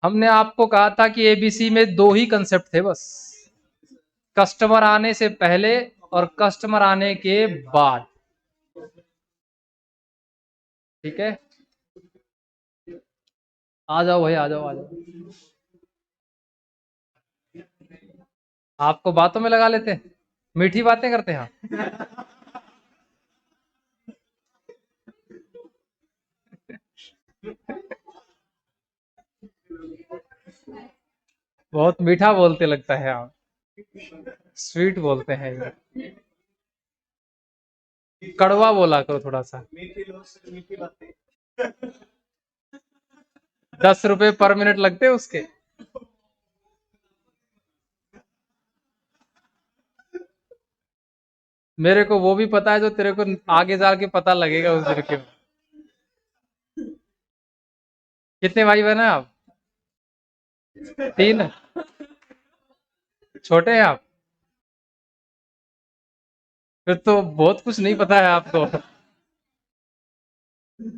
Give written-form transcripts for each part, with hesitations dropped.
हमने आपको कहा था कि एबीसी में दो ही कंसेप्ट थे बस, कस्टमर आने से पहले और कस्टमर आने के बाद। ठीक है, आ जाओ भाई, आ जाओ आ जाओ। आपको बातों में लगा लेते हैं, मीठी बातें करते हैं आप। बहुत मीठा बोलते लगता है आप, स्वीट बोलते हैं ये। कड़वा बोला करो थोड़ा सा। 10 रुपए पर मिनट लगते हैं उसके। मेरे को वो भी पता है जो तेरे को आगे जाके पता लगेगा उस दिन के। कितने भाई बहन हैं आप? 3। छोटे हैं आप? फिर तो बहुत कुछ नहीं पता है आपको।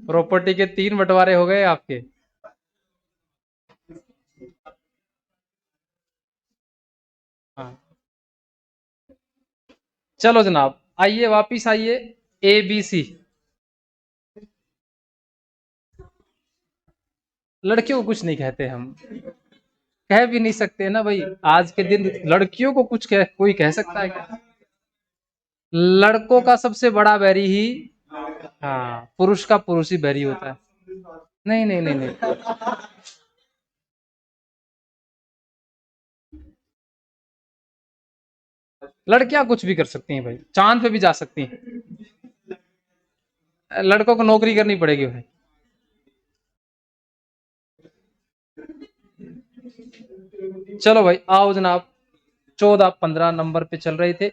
प्रॉपर्टी के 3 बंटवारे हो गए आपके। हाँ, चलो जनाब, आइए वापिस आइए। A B C. लड़कियों को कुछ नहीं कहते हम, कह भी नहीं सकते ना भाई। आज के दिन लड़कियों को कुछ कोई कह सकता है क्या? लड़कों का सबसे बड़ा बैरी ही, हाँ, पुरुष का पुरुष ही बैरी होता है। नहीं नहीं नहीं नहीं, लड़कियां कुछ भी कर सकती हैं भाई, चांद पे भी जा सकती हैं। लड़कों को नौकरी करनी पड़ेगी भाई। चलो भाई आओ जनाब, 14-15 नंबर पे चल रहे थे।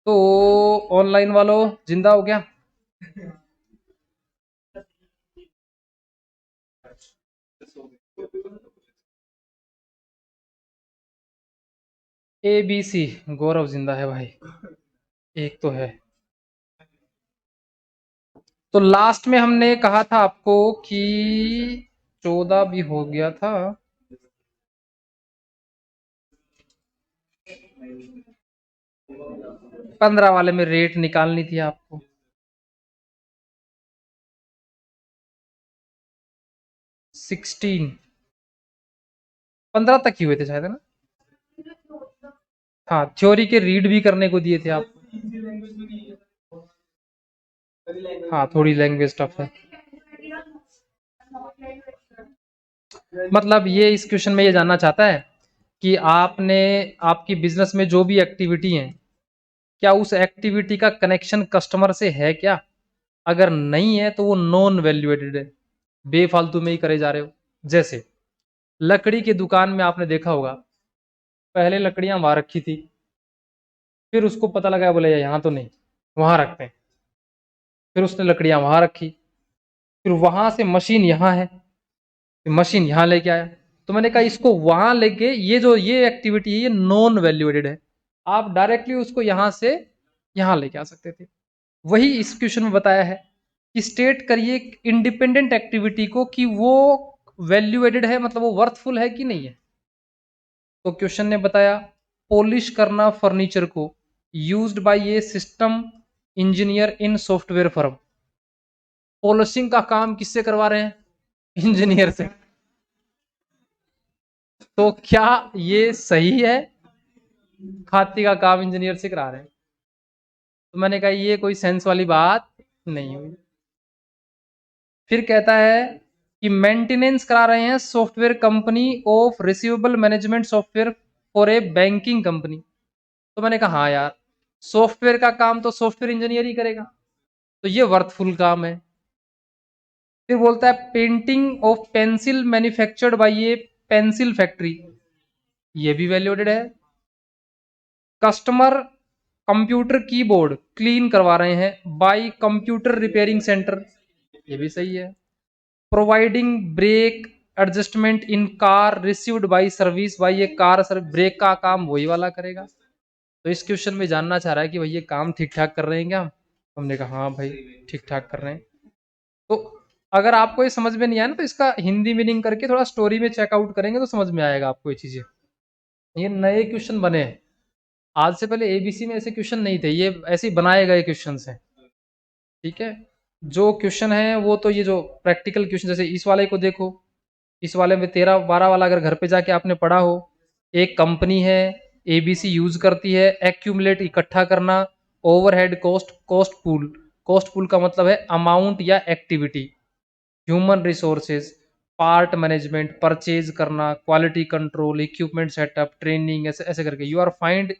तो ऑनलाइन वालों, जिंदा हो गया? ए बी सी, गौरव जिंदा है भाई, एक तो है। तो लास्ट में हमने कहा था आपको कि 14 भी हो गया था। 15 वाले में रेट निकालनी थी आपको। 16, 15 तक ही हुए थे शायद, है ना? हाँ, थ्योरी के रीड भी करने को दिए थे आप। हाँ, थोड़ी लैंग्वेज टफ है। मतलब ये इस क्वेश्चन में ये जानना चाहता है कि आपने, आपकी बिजनेस में जो भी एक्टिविटी है, क्या उस एक्टिविटी का कनेक्शन कस्टमर से है क्या? अगर नहीं है तो वो नॉन वैल्यूएटेड है, बेफालतू में ही करे जा रहे हो। जैसे लकड़ी की दुकान में आपने देखा होगा, पहले लकड़ियां वहां रखी थी, फिर उसको पता लगा, बोले यहाँ तो नहीं, वहां रखते हैं। फिर उसने लकड़ियां वहां रखी, फिर वहां से मशीन यहाँ है, फिर मशीन यहाँ लेके आया। तो मैंने कहा इसको वहां लेके, ये जो ये एक्टिविटी है ये नॉन वैल्यूएटेड है, आप डायरेक्टली उसको यहाँ से यहाँ लेके आ सकते थे। वही इस क्वेश्चन में बताया है कि स्टेट करिए इंडिपेंडेंट एक्टिविटी को कि वो वैल्यू एडेड है, मतलब वो वर्थफुल है कि नहीं है। तो क्वेश्चन ने बताया, पॉलिश करना फर्नीचर को, used by A system engineer in software firm. Polishing का काम किससे करवा रहे हैं? इंजीनियर से। तो क्या ये सही है? खाती का काम इंजीनियर से करा रहे हैं। तो मैंने कहा ये कोई सेंस वाली बात नहीं हुई। फिर कहता है कि मेंटेनेंस करा रहे हैं software company of receivable management software for a banking company. तो मैंने कहा हाँ यार, सॉफ्टवेयर का काम तो सॉफ्टवेयर इंजीनियर ही करेगा, तो ये वर्थफुल काम है। फिर बोलता है painting of pencil manufactured by A pencil factory, ये भी वैल्यूडेड है। कस्टमर कंप्यूटर कीबोर्ड क्लीन करवा रहे हैं बाय कंप्यूटर रिपेयरिंग सेंटर, ये भी सही है। Providing brake adjustment in car received by service by ये कार सर, ब्रेक का काम वही वाला करेगा। तो इस क्वेश्चन में जानना चाह रहा है कि भाई ये काम ठीक ठाक कर रहे हैं क्या? हमने कहा हाँ भाई ठीक ठाक कर रहे हैं। तो अगर आपको ये समझ में नहीं आया ना, तो इसका हिंदी मीनिंग करके थोड़ा स्टोरी में चेकआउट करेंगे तो समझ में आएगा आपको ये चीजें। ये नए क्वेश्चन बने हैं, आज से पहले एबीसी में ऐसे क्वेश्चन नहीं थे, ये ऐसे ही बनाए गए क्वेश्चन हैं। ठीक है, जो क्वेश्चन है वो तो ये जो प्रैक्टिकल क्वेश्चन, जैसे इस वाले को देखो, इस वाले में 13-12 वाला अगर घर पे जाके आपने पढ़ा हो, एक कंपनी है, एबीसी यूज करती है एक्यूमुलेट इकट्ठा करना, ओवरहेड कॉस्ट, कॉस्ट पूल का मतलब है अमाउंट या activity, human resources, part management, purchase करना, quality control, equipment setup, training, ऐसे ऐसे करके you are find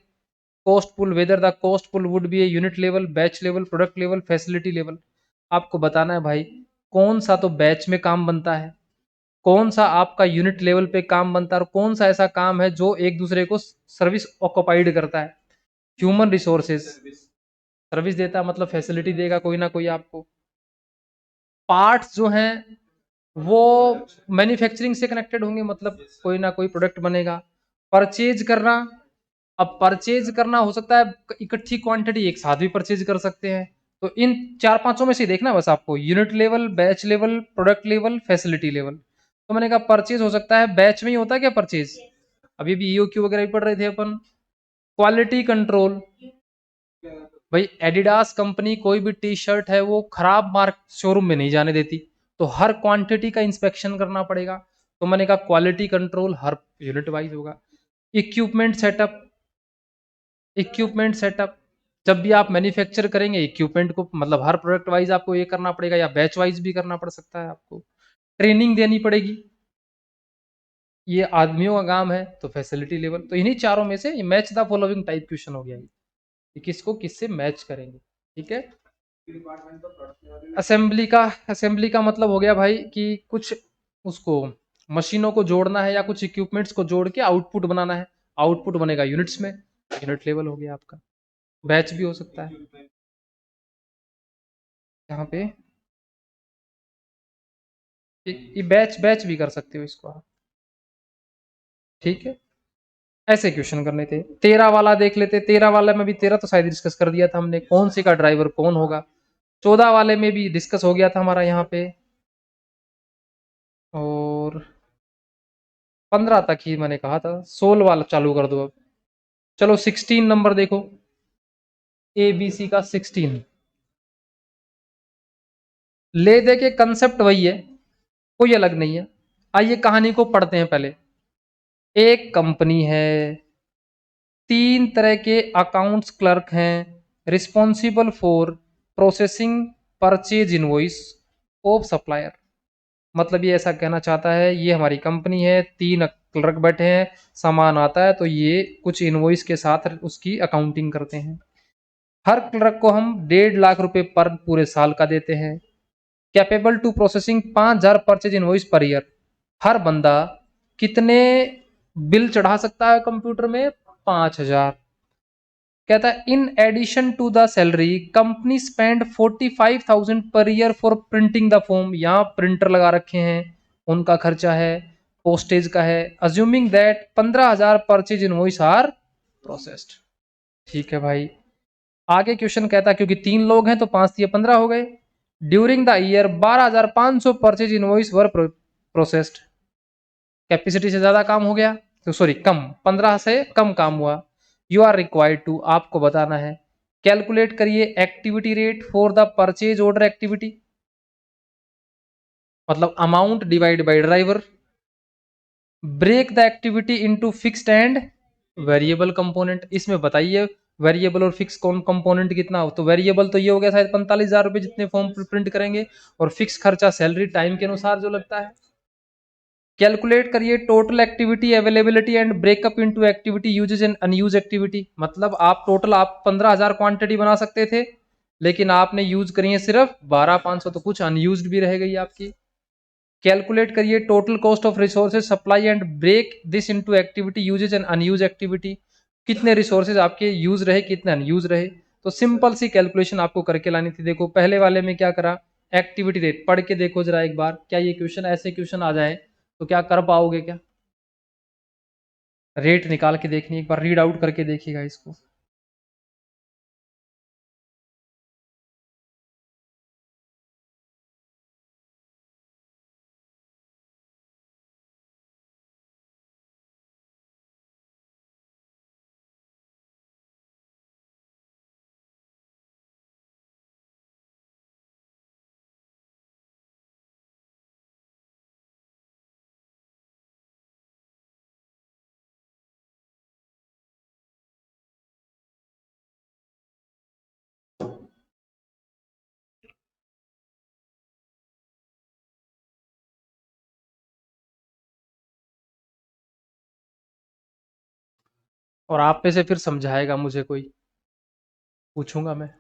cost pool, whether the cost pool would be a unit level, batch level, product level, facility level. आपको बताना है भाई, कौन सा तो बैच में काम बनता है, कौन सा आपका यूनिट लेवल पे काम बनता है, और कौन सा ऐसा काम है जो एक दूसरे को सर्विस ऑक्युपाइड करता है। ह्यूमन रिसोर्सेज सर्विस देता है, मतलब फैसिलिटी देगा कोई ना कोई आपको। पार्ट्स जो हैं वो मैन्युफैक्चरिंग से कनेक्टेड होंगे, मतलब कोई ना कोई प्रोडक्ट बनेगा। परचेज करना, अब परचेज करना हो सकता है इकट्ठी क्वांटिटी एक साथ भी परचेज कर सकते हैं। तो इन चार पांचों में से देखना बस आपको, unit level, batch level, product level, facility level. तो मैंने कहा परचेज हो सकता है, बैच में ही होता है क्या परचेज, अभी भी ईओक्यू वगैरह भी पढ़ रहे थे अपन। क्वालिटी कंट्रोल, भाई एडिडास कंपनी कोई भी टी शर्ट है वो खराब मार्क शोरूम में नहीं जाने देती, तो हर क्वांटिटी का इंस्पेक्शन करना पड़ेगा। तो मैंने कहा क्वालिटी कंट्रोल हर यूनिट वाइज होगा। इक्विपमेंट सेटअप, इक्विपमेंट सेटअप, जब भी आप मैन्युफैक्चर करेंगे इक्विपमेंट को, मतलब हर प्रोडक्ट वाइज आपको ये करना पड़ेगा, या बैच वाइज भी करना पड़ सकता है आपको। ट्रेनिंग देनी पड़ेगी, ये आदमियों का काम है, तो फैसिलिटी लेवल। तो इन्हीं चारों में से match the following type question हो गया ये, कि किसको किससे मैच करेंगे। ठीक है, असेंबली का, असेंबली का मतलब हो गया भाई कि कुछ उसको मशीनों को जोड़ना है या कुछ इक्विपमेंट्स को जोड़ के आउटपुट बनाना है, आउटपुट बनेगा यूनिट्स में, यूनिट लेवल हो गया आपका। बैच भी हो सकता है यहाँ पे, ये बैच बैच भी कर सकते हो इसको आप। ठीक है, ऐसे क्वेश्चन करने थे। 13 वाला देख लेते, 13 वाले में भी, 13 तो शायद डिस्कस कर दिया था हमने, कौन सी का ड्राइवर कौन होगा। 14 वाले में भी डिस्कस हो गया था हमारा यहाँ पे, और 15 तक ही मैंने कहा था, 16 वाला चालू कर दो अब। चलो 16 नंबर देखो, ए बी सी का 16, ले दे के कंसेप्ट वही है, कोई अलग नहीं है। आइए कहानी को पढ़ते हैं पहले। एक कंपनी है, 3 तरह के अकाउंट्स क्लर्क हैं, responsible for processing purchase invoice of supplier. मतलब ये ऐसा कहना चाहता है, ये हमारी कंपनी है, 3 क्लर्क बैठे हैं, सामान आता है तो ये कुछ इनवॉइस के साथ उसकी अकाउंटिंग करते हैं। हर क्लर्क को हम 1.5 लाख रुपए पर पूरे साल का देते हैं। Capable to processing 5,000 purchase invoice per year. हर बंदा कितने बिल चढ़ा सकता है कंप्यूटर में, 5,000। कहता है in addition to the salary company spend 45,000 per year for printing the form. यहाँ प्रिंटर लगा रखे हैं, उनका खर्चा है, पोस्टेज का है। Assuming that 15,000 purchase invoice are processed. ठीक है भाई, आगे क्वेश्चन कहता है, क्योंकि 3 लोग हैं तो 5 या 15 हो गए। During the year 12,500 purchase invoice were processed. Capacity से ज्यादा काम हो गया, तो सॉरी कम, 15 से कम काम हुआ। यू आर रिक्वायर्ड टू, आपको बताना है, कैलकुलेट करिए activity rate for the purchase order activity, मतलब amount divide by driver. Break the activity into fixed and variable component, इसमें बताइए वेरिएबल और फिक्स कौन कंपोनेंट कितना हो। तो वेरिएबल तो ये हो गया शायद 45,000 रुपए जितने फॉर्म प्रिंट करेंगे, और फिक्स खर्चा सैलरी टाइम के अनुसार जो लगता है। कैलकुलेट करिए total activity availability and breakup into activity usage and unused activity, मतलब आप टोटल आप 15,000 क्वांटिटी बना सकते थे, लेकिन आपने यूज करी है सिर्फ 12,500, तो कुछ अनयूज्ड भी रह गई आपकी। कैलकुलेट करिए total cost of resources supply and break this into activity usage and unused activity, कितने रिसोर्सेज आपके यूज रहे, कितने अनयूज रहे। तो सिंपल सी कैलकुलेशन आपको करके लानी थी। देखो पहले वाले में क्या करा, एक्टिविटी रेट पढ़ के देखो जरा एक बार, क्या ये क्वेश्चन ऐसे क्वेश्चन आ जाए तो क्या कर पाओगे क्या। रेट निकाल के देखनी, एक बार रीड आउट करके देखिएगा इसको। और आप में से फिर समझाएगा मुझे कोई, पूछूंगा मैं।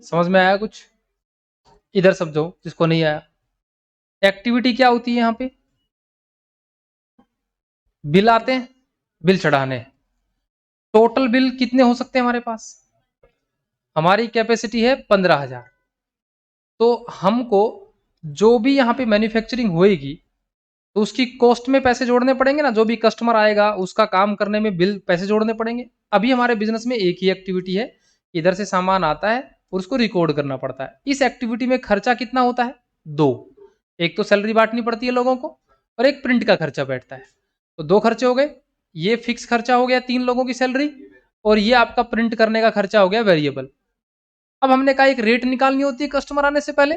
समझ में आया कुछ? इधर समझो जिसको नहीं आया। एक्टिविटी क्या होती है यहाँ पे? बिल आते हैं, बिल चढ़ाने। टोटल बिल कितने हो सकते हैं हमारे पास? हमारी कैपेसिटी है 15,000। तो हमको जो भी यहाँ पे मैन्युफैक्चरिंग होएगी तो उसकी कॉस्ट में पैसे जोड़ने पड़ेंगे ना, जो भी कस्टमर आएगा उसका काम करने में बिल पैसे जोड़ने पड़ेंगे। अभी हमारे बिजनेस में एक ही एक्टिविटी है, इधर से सामान आता है और उसको रिकॉर्ड करना पड़ता है। इस एक्टिविटी में खर्चा कितना होता है? दो। एक तो सैलरी बांटनी पड़ती है लोगों को, और एक प्रिंट का खर्चा बैठता है। तो दो खर्चे हो गए। ये फिक्स खर्चा हो गया 3 लोगों की सैलरी, और ये आपका प्रिंट करने का खर्चा हो गया वेरिएबल। अब हमने कहा एक रेट निकालनी होती है कस्टमर आने से पहले।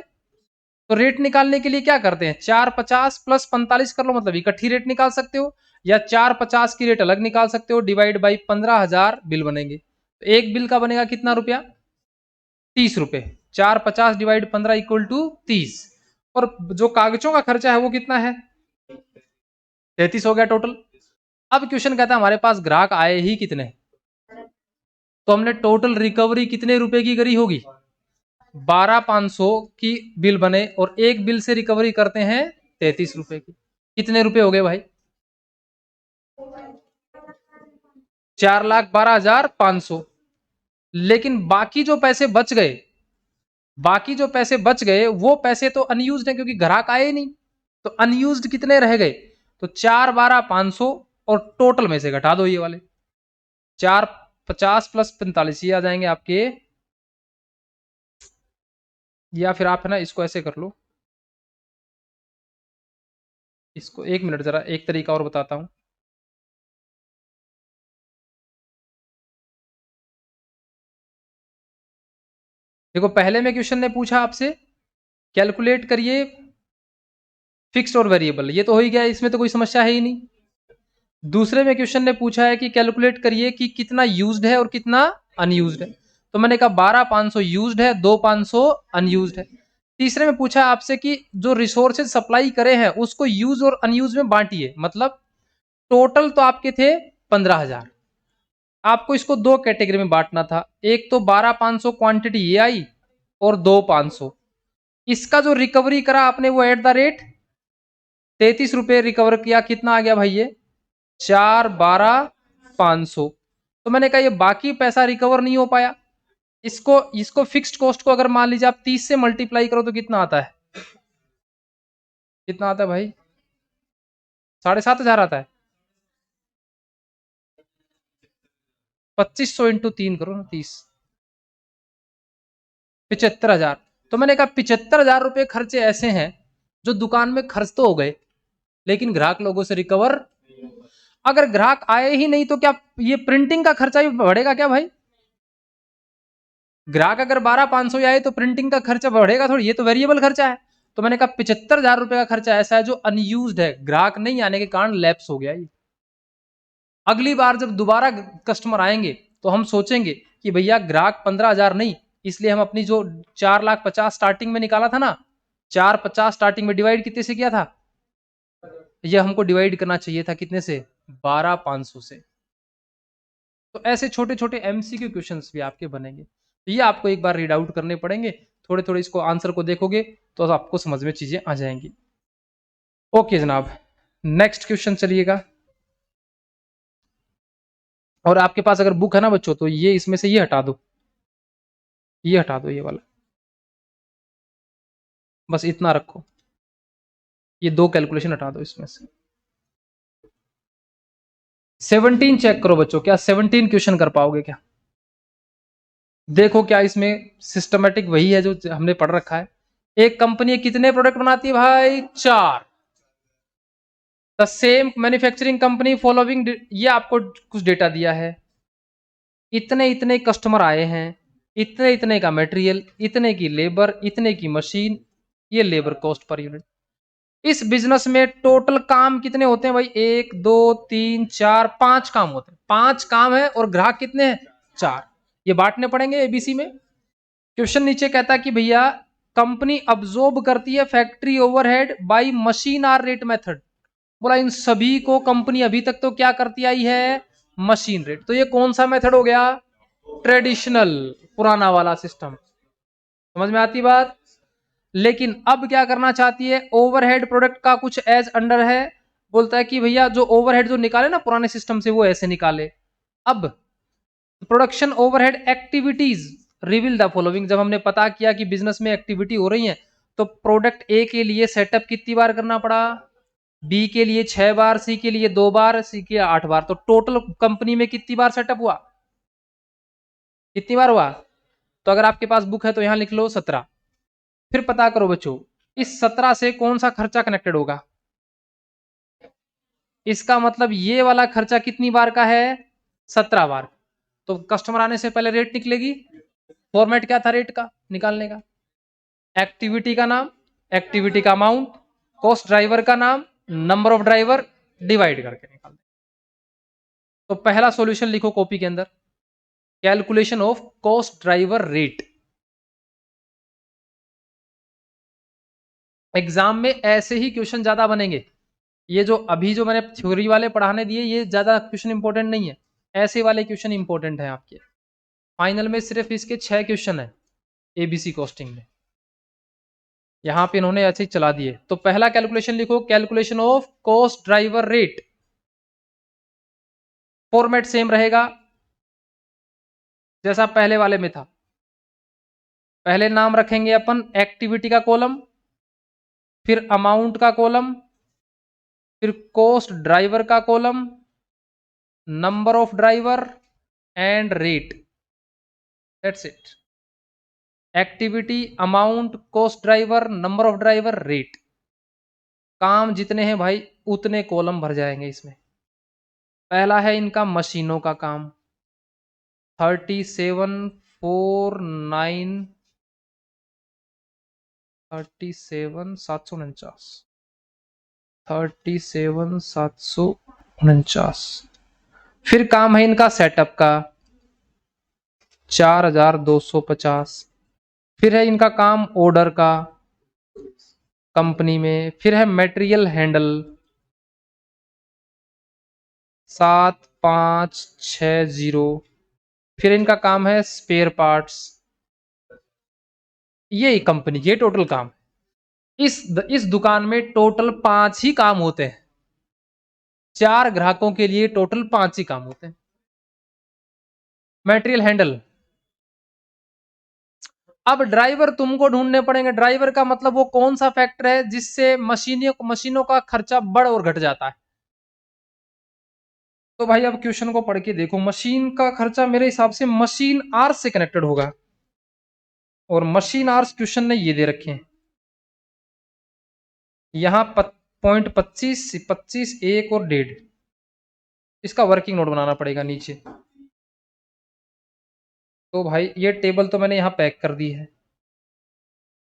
तो रेट निकालने के लिए क्या करते हैं, 450 प्लस 45 कर लो, मतलब इकट्ठी रेट निकाल सकते हो, या 450 की रेट अलग निकाल सकते हो, डिवाइड बाई 15,000 बिल बनेंगे। तो एक बिल का बनेगा कितना रुपया? 30 रुपए। 450 डिवाइड 15 इक्वल टू 30। और जो कागजों का खर्चा है वो कितना है? 33 हो गया टोटल। अब क्वेश्चन कहता है हमारे पास ग्राहक आए ही कितने, तो हमने टोटल रिकवरी कितने रुपए की करी होगी? 12,500 की बिल बने, और एक बिल से रिकवरी करते हैं 33 रुपए की। कितने रुपए हो गए भाई? 4,12,500। लेकिन बाकी जो पैसे बच गए, बाकी जो पैसे बच गए वो पैसे तो अनयूज्ड है, क्योंकि ग्राहक आए ही नहीं। तो अनयूज्ड कितने रह गए? तो 4,12,500, और टोटल में से घटा दो ये वाले 450 प्लस 45, ये आ जाएंगे आपके। या फिर आप है ना इसको ऐसे कर लो, इसको 1 मिनट, जरा एक तरीका और बताता हूं। देखो पहले में क्वेश्चन ने पूछा आपसे कैलकुलेट करिए फिक्स्ड और वेरिएबल, ये तो हो ही गया, इसमें तो कोई समस्या है ही नहीं। दूसरे में क्वेश्चन ने पूछा है कि कैलकुलेट करिए कि कितना यूज्ड है और कितना अनयूज्ड है। तो मैंने कहा 12,500 यूज्ड है, 2,500 अनयूज्ड है। तीसरे में पूछा आपसे कि जो रिसोर्सेज सप्लाई करे हैं उसको यूज और अनयूज में बांटिए, मतलब टोटल तो आपके थे 15,000, आपको इसको दो कैटेगरी में बांटना था। एक तो 12,500 क्वांटिटी ये आई, और 2,500। इसका जो रिकवरी करा आपने वो एट द रेट 33 रुपए रिकवर किया। कितना आ गया भाई ये? 4,12,500। तो मैंने कहा ये बाकी पैसा रिकवर नहीं हो पाया। इसको इसको फिक्स्ड कॉस्ट को अगर मान लीजिए आप 30 से मल्टीप्लाई करो तो कितना आता है? कितना आता है भाई? 7,500 आता है। 2500 इंटू 3 करो ना, 30, 75,000। तो मैंने कहा 75,000 रुपए खर्चे ऐसे हैं जो दुकान में खर्च तो हो गए, लेकिन ग्राहक लोगों से रिकवर। अगर ग्राहक आए ही नहीं तो क्या ये प्रिंटिंग का खर्चा भी बढ़ेगा क्या भाई? ग्राहक अगर 12,500 आए तो प्रिंटिंग का खर्चा बढ़ेगा थोड़ी, ये तो वेरिएबल खर्चा है। तो मैंने कहा 75,000 रुपए का खर्चा ऐसा है जो अनयूज्ड है, ग्राहक नहीं आने के कारण लैप्स हो गया ये। अगली बार जब दोबारा कस्टमर आएंगे तो हम सोचेंगे कि भैया ग्राहक 15,000 नहीं, इसलिए हम अपनी जो 4,50,000 स्टार्टिंग में निकाला था ना, 450 स्टार्टिंग में डिवाइड कितने से किया था, ये हमको डिवाइड करना चाहिए था कितने से, 12,500 से। तो ऐसे छोटे छोटे एमसीक्यू क्वेश्चंस भी आपके बनेंगे, तो ये आपको एक बार रीड आउट करने पड़ेंगे, थोड़े थोड़े इसको आंसर को देखोगे तो आपको समझ में चीजें आ जाएंगी। ओके जनाब, नेक्स्ट क्वेश्चन चलिएगा। और आपके पास अगर बुक है ना बच्चों, तो ये इसमें से ये हटा दो, ये हटा दो, ये वाला बस इतना रखो, ये 2 कैलकुलेशन हटा दो इसमें से। 17 चेक करो बच्चों, क्या 17 क्वेश्चन कर पाओगे क्या? देखो क्या इसमें सिस्टमेटिक वही है जो हमने पढ़ रखा है। एक कंपनी कितने प्रोडक्ट बनाती है भाई? 4। The same manufacturing company following, ये आपको कुछ डेटा दिया है, इतने इतने कस्टमर आए हैं, इतने इतने का मटेरियल, इतने की लेबर, इतने की मशीन, ये लेबर कॉस्ट पर यूनिट। इस बिजनेस में टोटल काम कितने होते हैं भाई? 1 2 3 4 5 काम होते हैं, 5 काम है और ग्राहक कितने हैं? 4। ये बांटने पड़ेंगे एबीसी में। क्वेश्चन नीचे कहता है कि भैया कंपनी अब्जॉर्ब करती है factory overhead by machine hour rate method. बोला इन सभी को कंपनी अभी तक तो क्या करती आई है? Machine rate. तो ये कौन सा मेथड हो गया? ट्रेडिशनल, पुराना वाला सिस्टम। समझ में आती बात? लेकिन अब क्या करना चाहती है? ओवरहेड प्रोडक्ट का कुछ एज अंडर है, बोलता है कि भैया जो ओवरहेड जो निकाले ना पुराने सिस्टम से, वो ऐसे निकाले। अब production overhead activities reveal the following. जब हमने पता किया कि बिजनेस में एक्टिविटी हो रही है, तो प्रोडक्ट ए के लिए सेटअप कितनी बार करना पड़ा? बी के लिए 6 बार, सी के लिए 2 बार, सी के 8 बार। तो टोटल कंपनी में कितनी बार सेटअप हुआ? कितनी बार हुआ? तो अगर आपके पास बुक है तो यहां लिख लो 17। फिर पता करो बच्चों, इस 17 से कौन सा खर्चा कनेक्टेड होगा? इसका मतलब ये वाला खर्चा कितनी बार का है? 17 बार। तो कस्टमर आने से पहले रेट निकलेगी। फॉर्मेट क्या था रेट का निकालने का? एक्टिविटी का नाम, एक्टिविटी का अमाउंट, कॉस्ट ड्राइवर का नाम, नंबर ऑफ ड्राइवर, डिवाइड करके निकाल। तो पहला सॉल्यूशन लिखो कॉपी के अंदर, calculation of cost driver rate. Exam में ऐसे ही क्वेश्चन ज्यादा बनेंगे। ये जो अभी जो मैंने थ्योरी वाले पढ़ाने दिए, ये ज्यादा क्वेश्चन इंपॉर्टेंट नहीं है, ऐसे वाले क्वेश्चन इंपॉर्टेंट है आपके। फाइनल में सिर्फ इसके 6 क्वेश्चन है एबीसी कॉस्टिंग में, यहां पे इन्होंने ऐसे ही चला दिए। तो पहला कैलकुलेशन लिखो, calculation of cost driver rate. Format same रहेगा जैसा पहले वाले में था। पहले नाम रखेंगे अपन एक्टिविटी का कॉलम, फिर अमाउंट का कॉलम, फिर कॉस्ट ड्राइवर का column, number of driver and rate. That's it. Activity, amount, cost driver, number of driver, rate. काम जितने हैं भाई उतने कॉलम भर जाएंगे इसमें। पहला है इनका मशीनों का काम, 37,749 37,749। फिर काम है इनका सेटअप का 4,250। फिर है इनका काम ऑर्डर का कंपनी में। फिर है मटेरियल हैंडल 7,560। फिर इनका काम है स्पेयर पार्ट्स। ये कंपनी, ये टोटल काम। इस दुकान में टोटल 5 ही काम होते हैं, 4 ग्राहकों के लिए टोटल 5 ही काम होते हैं। Material handle. अब ड्राइवर तुमको ढूंढने पड़ेंगे। ड्राइवर का मतलब वो कौन सा फैक्टर है जिससे मशीनों का खर्चा बढ़ और घट जाता है। तो भाई अब क्वेश्चन को पढ़ के देखो, मशीन का खर्चा मेरे हिसाब से मशीन आर्स से कनेक्टेड होगा, और मशीन आर्स क्वेश्चन ने ये दे रखे हैं यहां पॉइंट 25, 25, 1 और 1.5। इसका वर्किंग नोट बनाना पड़ेगा नीचे। तो भाई ये टेबल तो मैंने यहाँ पैक कर दी है।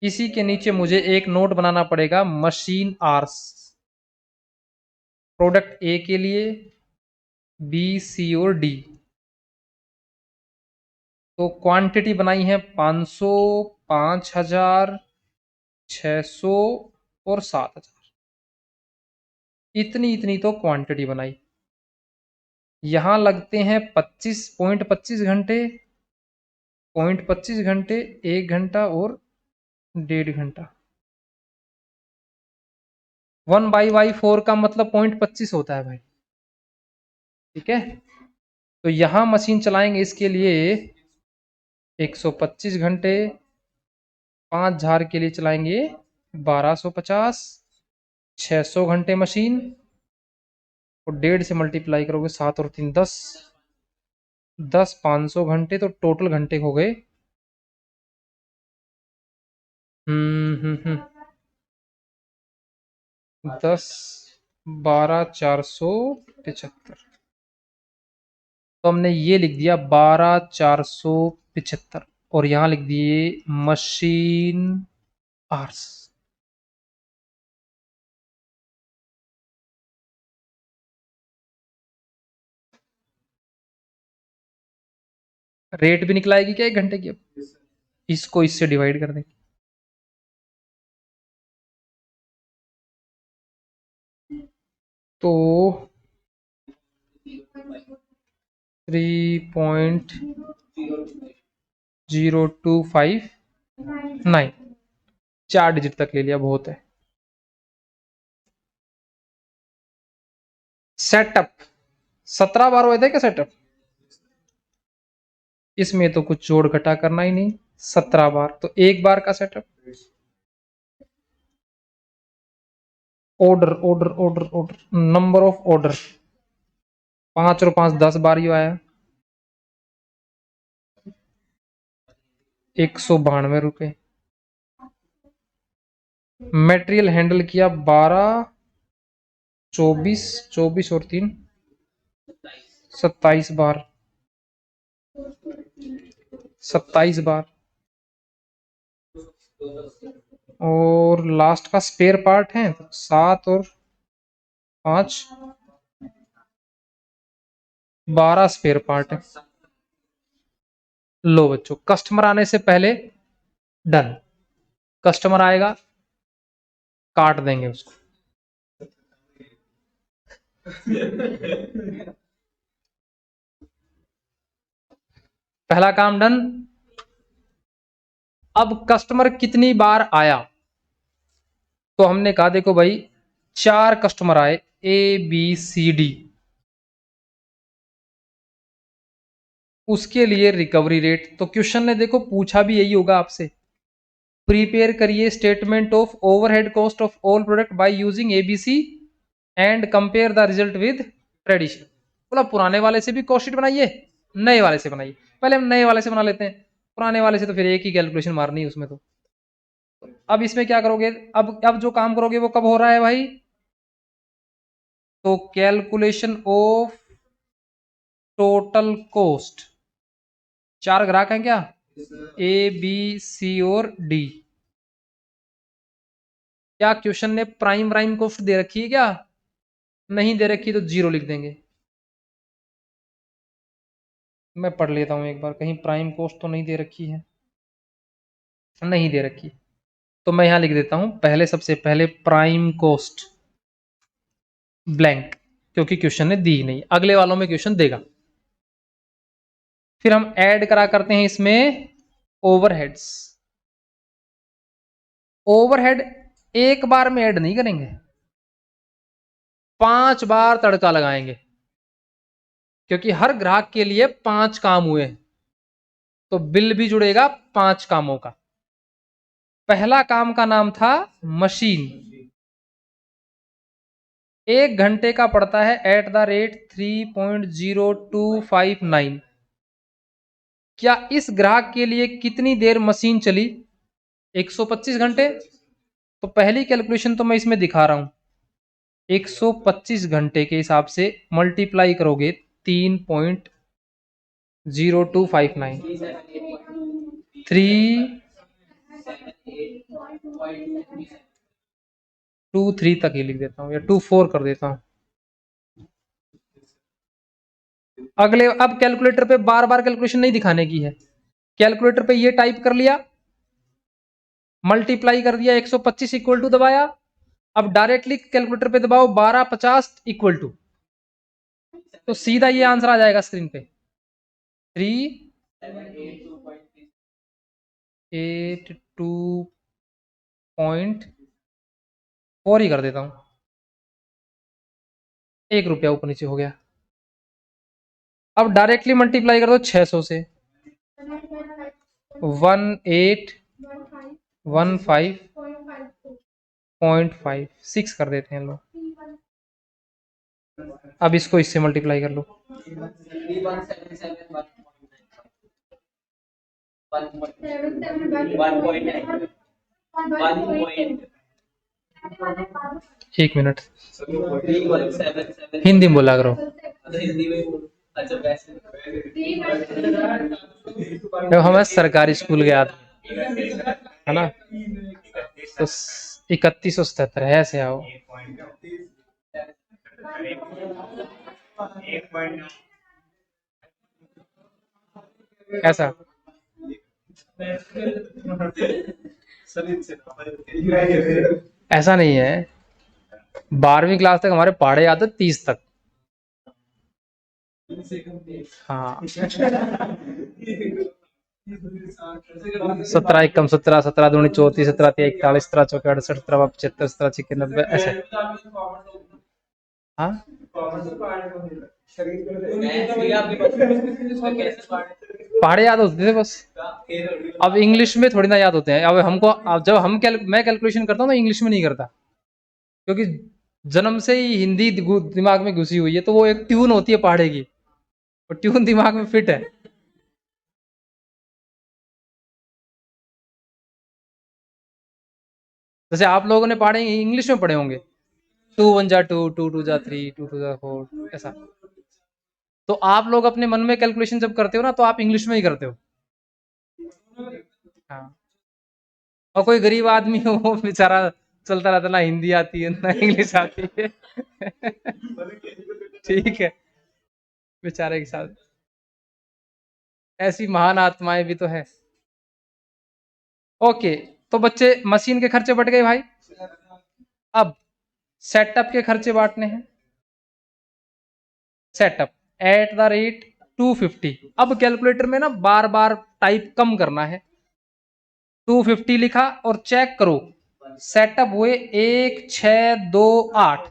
इसी के नीचे मुझे एक नोट बनाना पड़ेगा मशीन आर्स, प्रोडक्ट ए के लिए, बी सी और डी। तो क्वांटिटी बनाई है 500, 5000, 600 और 7000। इतनी इतनी तो क्वांटिटी बनाई। यहां लगते हैं 25.25 घंटे, 0.25 घंटे, 1 घंटा और 1.5 घंटा। 1/4 का मतलब 0.25 होता है भाई। ठीक है, तो यहां मशीन चलाएंगे इसके लिए 125 घंटे, 5000 के लिए चलाएंगे 1250, 600 घंटे मशीन, और 1.5 से मल्टीप्लाई करोगे 7 और 3 10, 500 घंटे, तो टोटल घंटे हो गए 10, 12, 475। तो हमने ये लिख दिया 12,475 और यहां लिख दिए मशीन आर्स। रेट भी निकलाएगी क्या 1 घंटे की? अब इसको इससे डिवाइड कर देंगे। तो 3.0259, 4 डिजिट तक ले लिया, बहुत है। सेटअप 17 बार हुए थे क्या सेटअप? इसमें तो कुछ जोड़ घटा करना ही नहीं, 17 बार तो 1 बार का setup. Order order order order, number of order 5 और 5 10 बार ही आया, 192 रुपये। मटेरियल हैंडल किया 12, 24, 24 और 3 27 बार, 27 बार। और लास्ट का स्पेयर पार्ट है 7 और 5 12 स्पेयर पार्ट है। लो बच्चों, कस्टमर आने से पहले डन। कस्टमर आएगा, काट देंगे उसको। पहला काम डन। अब कस्टमर कितनी बार आया? तो हमने कहा देखो भाई 4 कस्टमर आए, ए बी सी डी। उसके लिए रिकवरी रेट, तो क्वेश्चन ने देखो पूछा भी यही होगा आपसे। प्रिपेयर करिए statement of overhead cost of all product by using ABC and compare the result with tradition. बोला पुराने वाले से भी कॉस्ट शीट बनाइए, नए वाले से बनाइए। पहले हम नए वाले से बना लेते हैं, पुराने वाले से तो फिर एक ही कैलकुलेशन मारनी है उसमें। तो अब इसमें क्या करोगे? अब जो काम करोगे वो कब हो रहा है भाई? तो कैलकुलेशन ऑफ टोटल कॉस्ट। 4 ग्राहक हैं क्या? ए बी सी और डी। क्या क्वेश्चन ने प्राइम कॉस्ट दे रखी है क्या? नहीं दे रखी तो 0 लिख देंगे। मैं पढ़ लेता हूं एक बार, कहीं प्राइम कॉस्ट तो नहीं दे रखी है। नहीं दे रखी तो मैं यहां लिख देता हूं, पहले सबसे पहले प्राइम कॉस्ट ब्लैंक, क्योंकि क्वेश्चन ने दी नहीं, अगले वालों में क्वेश्चन देगा। फिर हम ऐड करा करते हैं इसमें ओवरहेड्स। ओवरहेड एक बार में ऐड नहीं करेंगे, 5 बार तड़का लगाएंगे, क्योंकि हर ग्राहक के लिए 5 काम हुए, तो बिल भी जुड़ेगा 5 कामों का। पहला काम का नाम था मशीन, 1 घंटे का पड़ता है @3.0259। क्या इस ग्राहक के लिए कितनी देर मशीन चली? 125 घंटे। तो पहली कैलकुलेशन तो मैं इसमें दिखा रहा हूं, 125 घंटे के हिसाब से मल्टीप्लाई करोगे 3.0259 323 तक ही लिख देता हूँ या 24 कर देता हूँ। अगले अब कैलकुलेटर पे बार बार कैलकुलेशन नहीं दिखाने की है। कैलकुलेटर पे ये टाइप कर लिया, मल्टीप्लाई कर दिया, 125 इक्वल टू दबाया। अब डायरेक्टली कैलकुलेटर पे दबाओ 1250 इक्वल टू, तो सीधा ये आंसर आ जाएगा स्क्रीन पे 382.4 ही कर देता हूं, 1 रुपया ऊपर नीचे हो गया। अब डायरेक्टली मल्टीप्लाई कर दो 600 से, 1815.56 कर देते हैं लोग। अब इसको इससे मल्टीप्लाई कर लो, 1 मिनट हिंदी में बोला करो। जब हमें सरकारी स्कूल गया था, है ना, तो 3177 है, ऐसे आओ। ऐसा ऐसा नहीं है, 12वीं क्लास तक हमारे पहाड़े आते 30 तक। हाँ 17 एकम 17, 17 दूनी 34, 17 तिया 41, 17 चौके 68, 17 75, 17 छिके 90, ऐसे। हाँ पहाड़े याद होते थे बस, अब इंग्लिश में थोड़ी ना याद होते हैं। अब हमको, अब जब मैं कैलकुलेशन करता हूँ ना, इंग्लिश में नहीं करता, क्योंकि जन्म से ही हिंदी दिमाग में घुसी हुई है, तो वो एक ट्यून होती है पहाड़े की, और ट्यून दिमाग में फिट है। जैसे आप लोगों ने पढ़े इंग्लिश में पढ़े होंगे, 2 1 जा 2, 2 2 जा 3, 2 2 जा 4, ऐसा। तो आप लोग अपने मन में कैलकुलेशन जब करते हो ना, तो आप इंग्लिश में ही करते हो। हाँ, और कोई गरीब आदमी हो, वो बेचारा चलता रहता, ना हिंदी आती है ना इंग्लिश आती है। ठीक है, बेचारे के साथ ऐसी महान आत्माएं भी तो है। ओके, तो बच्चे मशीन के खर्चे बढ़ गए भाई। अब सेटअप के खर्चे बांटने हैं। सेटअप @250। अब कैलकुलेटर में ना बार बार टाइप कम करना है, 250 लिखा और चेक करो सेटअप हुए 1628।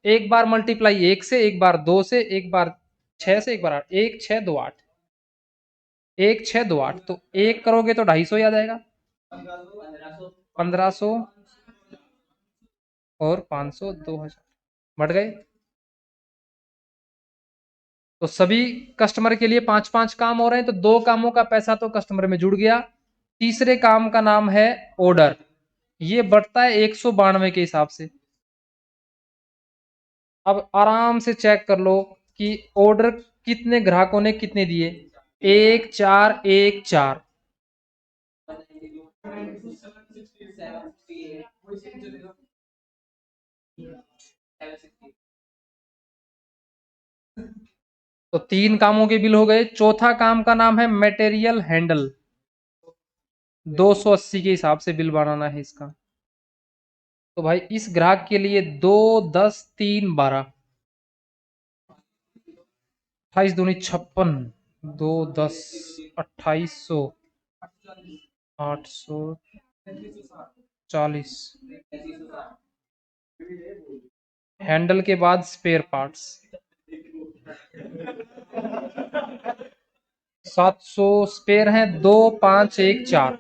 एक बार मल्टीप्लाई 1 से, एक बार 2 से, एक बार 6 से, एक बार 8, 1628, 1628। तो एक करोगे तो 250 ही आ जाएगा, 1500 और 500, 2000 बढ़ गए। तो सभी कस्टमर के लिए 5-5 काम हो रहे हैं, तो 2 कामों का पैसा तो कस्टमर में जुड़ गया। तीसरे काम का नाम है ऑर्डर, ये बढ़ता है 192 के हिसाब से। अब आराम से चेक कर लो कि ऑर्डर कितने ग्राहकों ने कितने दिए, 1414। तो 3 कामों के बिल हो गए। चौथा काम का नाम है मटेरियल हैंडल, 280 के हिसाब से बिल बनाना है इसका। तो भाई इस ग्राहक के लिए 2 10 3 12, 28 दूनी 56, 2 10 2800, 840। हैंडल के बाद स्पेयर पार्ट्स 700 स्पेयर हैं, 2 5 1 4,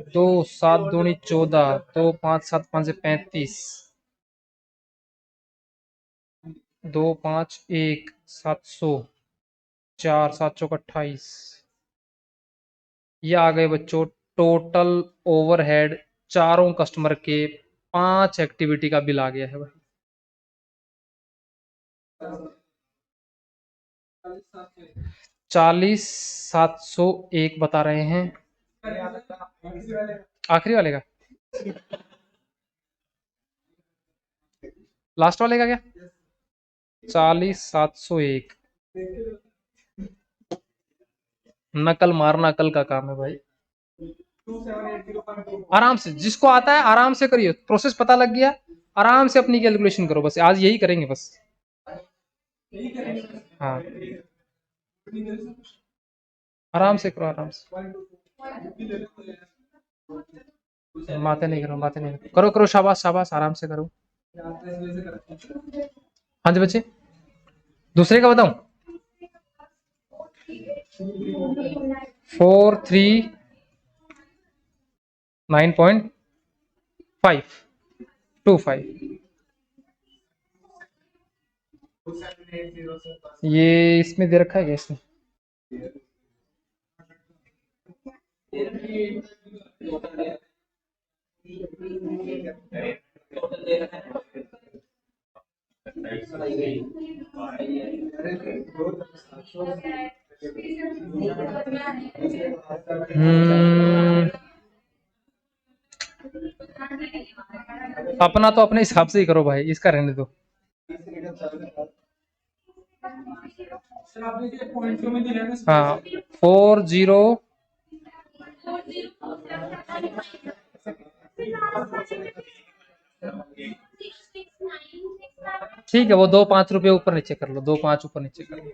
2 7 दूनी 14, 2 5 7 5 35, 2 5 1 700, 4 7 चौक 28। ये आ गए बच्चों टोटल ओवरहेड चारों कस्टमर के 5 एक्टिविटी का बिल आ गया है भाई। 40,701 बता रहे हैं। आखिरी वाले का, लास्ट वाले का क्या? 40,701। नकल मारना कल का काम है भाई। आराम से, जिसको आता है आराम से करिए, प्रोसेस पता लग गया, आराम से अपनी कैलकुलेशन करो, बस आज यही करेंगे बस। हाँ, आराम से करो, आराम से। बातें नहीं करो, बातें नहीं करो, करो शाबाश शाबाश, आराम से करो। हाँ जी बच्चे, दूसरे का बताऊं? 439.525। ये इसमें दे रखा है क्या इसमें? अपना तो अपने हिसाब से ही करो भाई, इसका रहने दो। हाँ, 40। ठीक है, वो 2-5 रुपए ऊपर नीचे कर लो, 2-5 ऊपर नीचे कर लो।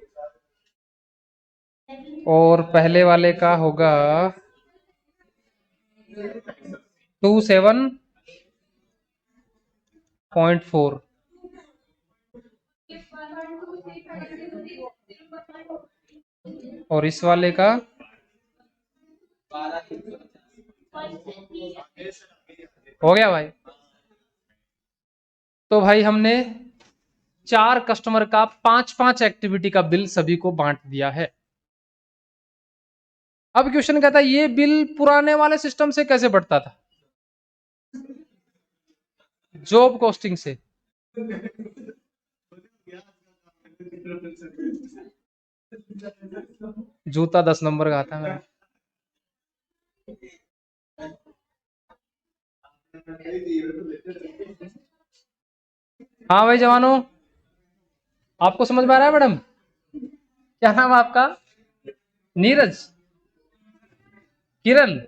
और पहले वाले का होगा 27.4। और इस वाले का हो गया भाई। तो भाई हमने 4 कस्टमर का 5-5 एक्टिविटी का बिल सभी को बांट दिया है। अब क्वेश्चन कहता है ये बिल पुराने वाले सिस्टम से कैसे बढ़ता था? जॉब कॉस्टिंग से। जूता 10 नंबर का आता है मेरा। हाँ भाई जवानों, आपको समझ में आ रहा है मैडम? क्या नाम है आपका? नीरज, किरण,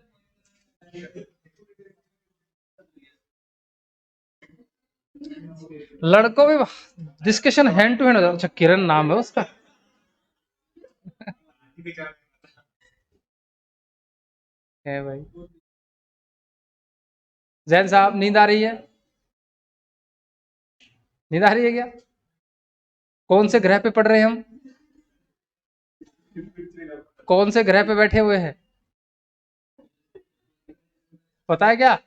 लड़कों में डिस्कशन हैंड टू हैंड। अच्छा, किरण नाम है उसका। है भाई। जैन साहब, नींद आ रही है? नींद आ रही है क्या? कौन से ग्रह पे पढ़ रहे हैं हम? कौन से ग्रह पे बैठे हुए हैं? पता है क्या?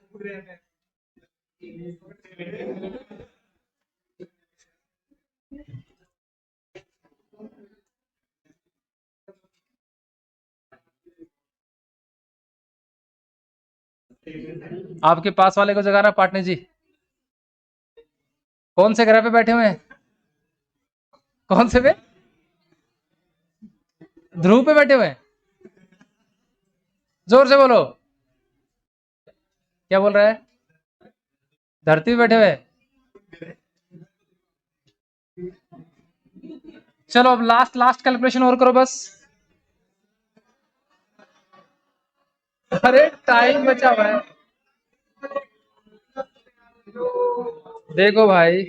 आपके पास वाले को जगाना पार्टनर जी। कौन से ग्रह पे बैठे हुए हैं? कौन से पे? ध्रुव पे बैठे हुए हैं। जोर से बोलो। क्या बोल रहा है? धरती पे बैठे हुए हैं। चलो अब लास्ट लास्ट कैलकुलेशन और करो बस। अरे टाइम बचा हुआ है। देखो भाई,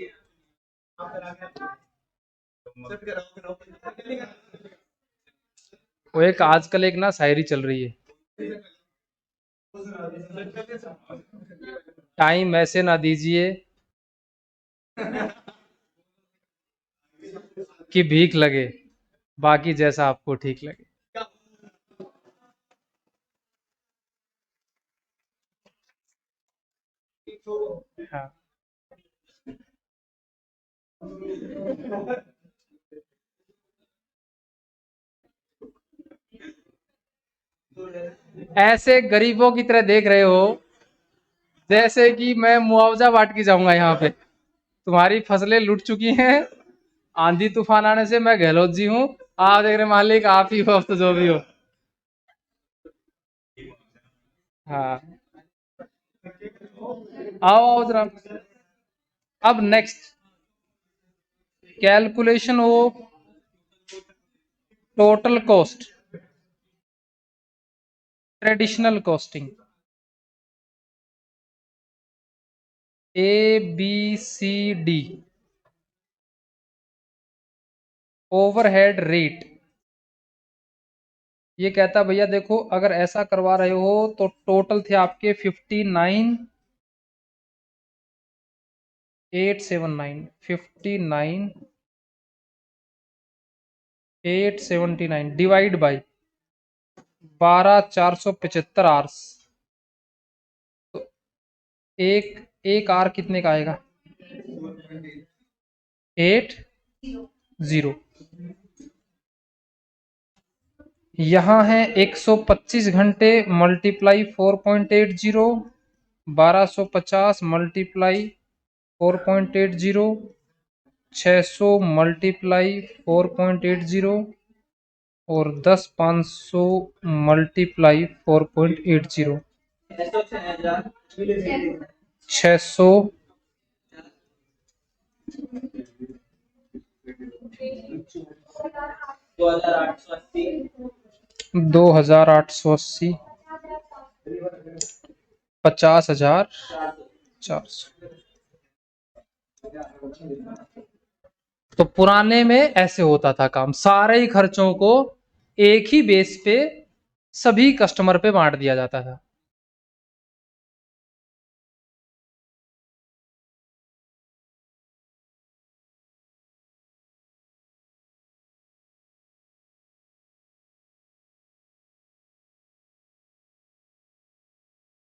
वो एक आजकल एक ना शायरी चल रही है, टाइम ऐसे ना दीजिए कि भीख लगे, बाकी जैसा आपको ठीक लगे। हाँ, ऐसे गरीबों की तरह देख रहे हो जैसे कि मैं मुआवजा बांट के जाऊंगा यहाँ पे। तुम्हारी फसलें लुट चुकी हैं, आंधी तूफान आने से मैं गहलोत जी हूँ। आप देख रहे मालिक, आप ही हो, अब तो जो भी हो। हाँ, आओ आओ जरा। अब next, calculation of total cost, traditional costing. A B C D, overhead rate. ये कहता भैया देखो, अगर ऐसा करवा रहे हो तो टोटल थे आपके 59,879, 59,879 डिवाइड बाई 12,475 आवर्स। तो एक एक आर कितने का आएगा? 80। यहाँ है 125 घंटे मल्टीप्लाई 4.80, 1250 मल्टीप्लाई 4.80, 600 मल्टीप्लाई 4.80 और 500 मल्टीप्लाई 4.80। 600, 2,880, 50,400। तो पुराने में ऐसे होता था काम, सारे ही खर्चों को एक ही बेस पे सभी कस्टमर पे बांट दिया जाता था।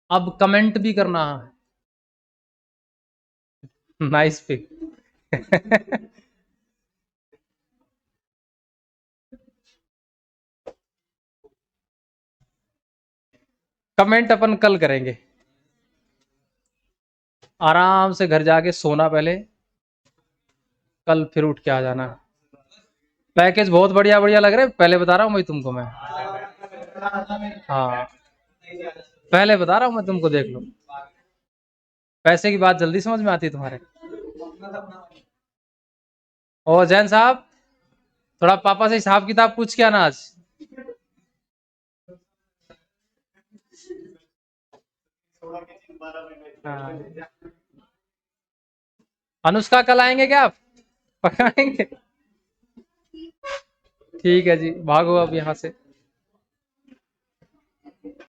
अब कमेंट भी करना है। Nice pick. कमेंट अपन कल करेंगे। आराम से घर जाके सोना पहले, कल फिर उठ के आ जाना। पैकेज बहुत बढ़िया बढ़िया लग रहे, पहले बता रहा हूँ भाई तुमको मैं। हाँ, पहले बता रहा हूँ मैं तुमको, देख लो। पैसे की बात जल्दी समझ में आती है तुम्हारे। और जैन साहब, थोड़ा पापा से हिसाब किताब पूछ के आना आज। हाँ। अनुष्का कल आएंगे क्या आप? पकाएंगे? ठीक है जी, भागो अब यहाँ से।